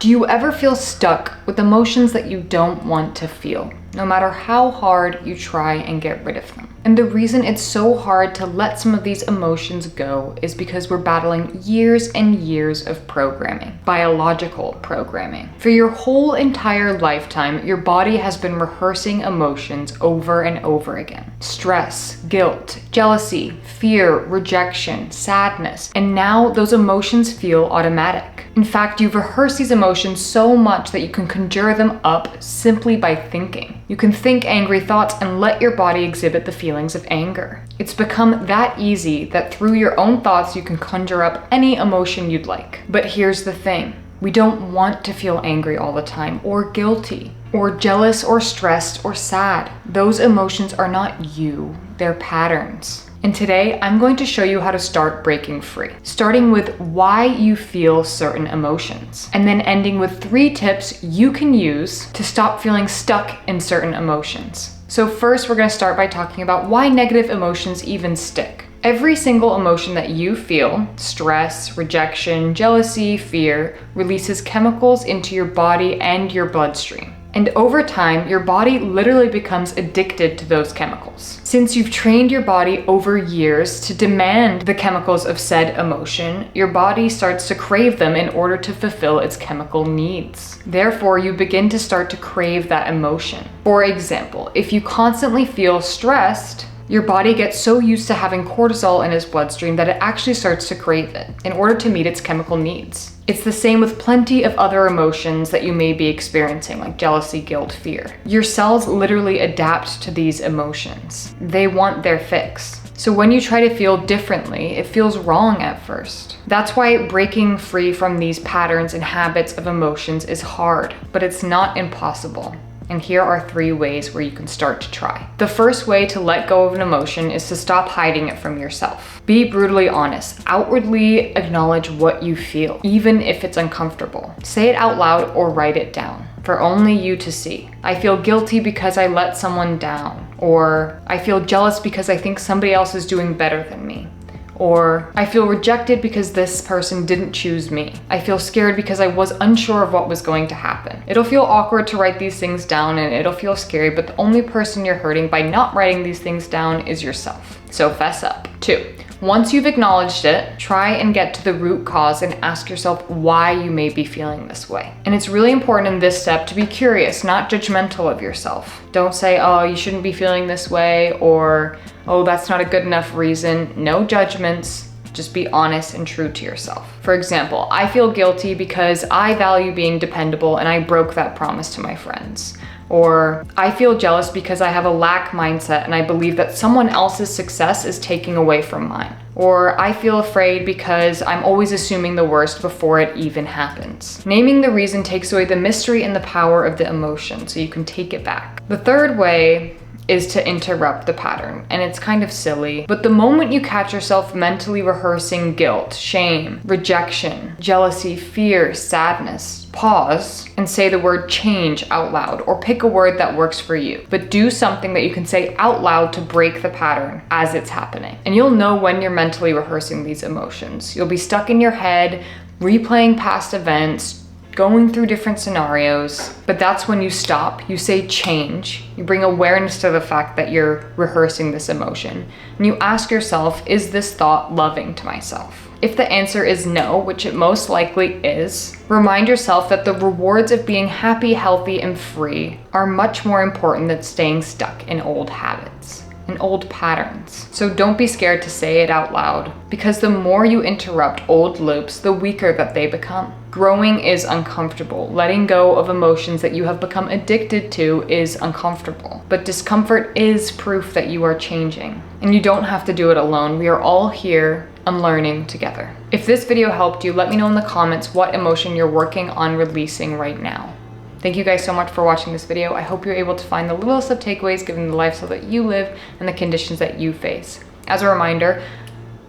Do you ever feel stuck with emotions that you don't want to feel, no matter how hard you try and get rid of them? And the reason it's so hard to let some of these emotions go is because we're battling years and years of programming, biological programming. For your whole entire lifetime, your body has been rehearsing emotions over and over again. Stress, guilt, jealousy, fear, rejection, sadness, and now those emotions feel automatic. In fact, you've rehearsed these emotions so much that you can conjure them up simply by thinking. You can think angry thoughts and let your body exhibit the feelings of anger. It's become that easy that through your own thoughts you can conjure up any emotion you'd like. But here's the thing. We don't want to feel angry all the time, or guilty, or jealous, or stressed, or sad. Those emotions are not you, they're patterns. And today, I'm going to show you how to start breaking free, starting with why you feel certain emotions, and then ending with 3 tips you can use to stop feeling stuck in certain emotions. So first, we're going to start by talking about why negative emotions even stick. Every single emotion that you feel, stress, rejection, jealousy, fear, releases chemicals into your body and your bloodstream. And over time, your body literally becomes addicted to those chemicals. Since you've trained your body over years to demand the chemicals of said emotion, your body starts to crave them in order to fulfill its chemical needs. Therefore, you begin to start to crave that emotion. For example, if you constantly feel stressed, your body gets so used to having cortisol in its bloodstream that it actually starts to crave it in order to meet its chemical needs. It's the same with plenty of other emotions that you may be experiencing, like jealousy, guilt, fear. Your cells literally adapt to these emotions. They want their fix. So when you try to feel differently, it feels wrong at first. That's why breaking free from these patterns and habits of emotions is hard, but it's not impossible. And here are 3 ways where you can start to try. The first way to let go of an emotion is to stop hiding it from yourself. Be brutally honest. Outwardly acknowledge what you feel, even if it's uncomfortable. Say it out loud or write it down for only you to see. I feel guilty because I let someone down. Or I feel jealous because I think somebody else is doing better than me. Or I feel rejected because this person didn't choose me. I feel scared because I was unsure of what was going to happen. It'll feel awkward to write these things down and it'll feel scary, but the only person you're hurting by not writing these things down is yourself. So fess up. 2. Once you've acknowledged it, try and get to the root cause and ask yourself why you may be feeling this way. And it's really important in this step to be curious, not judgmental of yourself. Don't say, oh, you shouldn't be feeling this way, or, oh, that's not a good enough reason. No judgments. Just be honest and true to yourself. For example, I feel guilty because I value being dependable and I broke that promise to my friends. Or I feel jealous because I have a lack mindset and I believe that someone else's success is taking away from mine. Or I feel afraid because I'm always assuming the worst before it even happens. Naming the reason takes away the mystery and the power of the emotion, so you can take it back. The third way is to interrupt the pattern, and it's kind of silly, but the moment you catch yourself mentally rehearsing guilt, shame, rejection, jealousy, fear, sadness, pause and say the word change out loud, or pick a word that works for you, but do something that you can say out loud to break the pattern as it's happening. And you'll know when you're mentally rehearsing these emotions. You'll be stuck in your head, replaying past events, going through different scenarios, but that's when you stop, you say change, you bring awareness to the fact that you're rehearsing this emotion, and you ask yourself, is this thought loving to myself? If the answer is no, which it most likely is, remind yourself that the rewards of being happy, healthy, and free are much more important than staying stuck in old habits and old patterns. So don't be scared to say it out loud, because the more you interrupt old loops, the weaker that they become. Growing is uncomfortable. Letting go of emotions that you have become addicted to is uncomfortable. But discomfort is proof that you are changing. And you don't have to do it alone. We are all here unlearning together. If this video helped you, let me know in the comments what emotion you're working on releasing right now. Thank you guys so much for watching this video. I hope you're able to find the littlest of takeaways given the lifestyle that you live and the conditions that you face. As a reminder,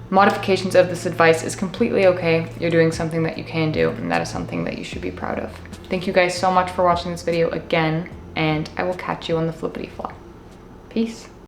modifications of this advice is completely okay. You're doing something that you can do, and that is something that you should be proud of. Thank you guys so much for watching this video again, and I will catch you on the flippity flop. Peace.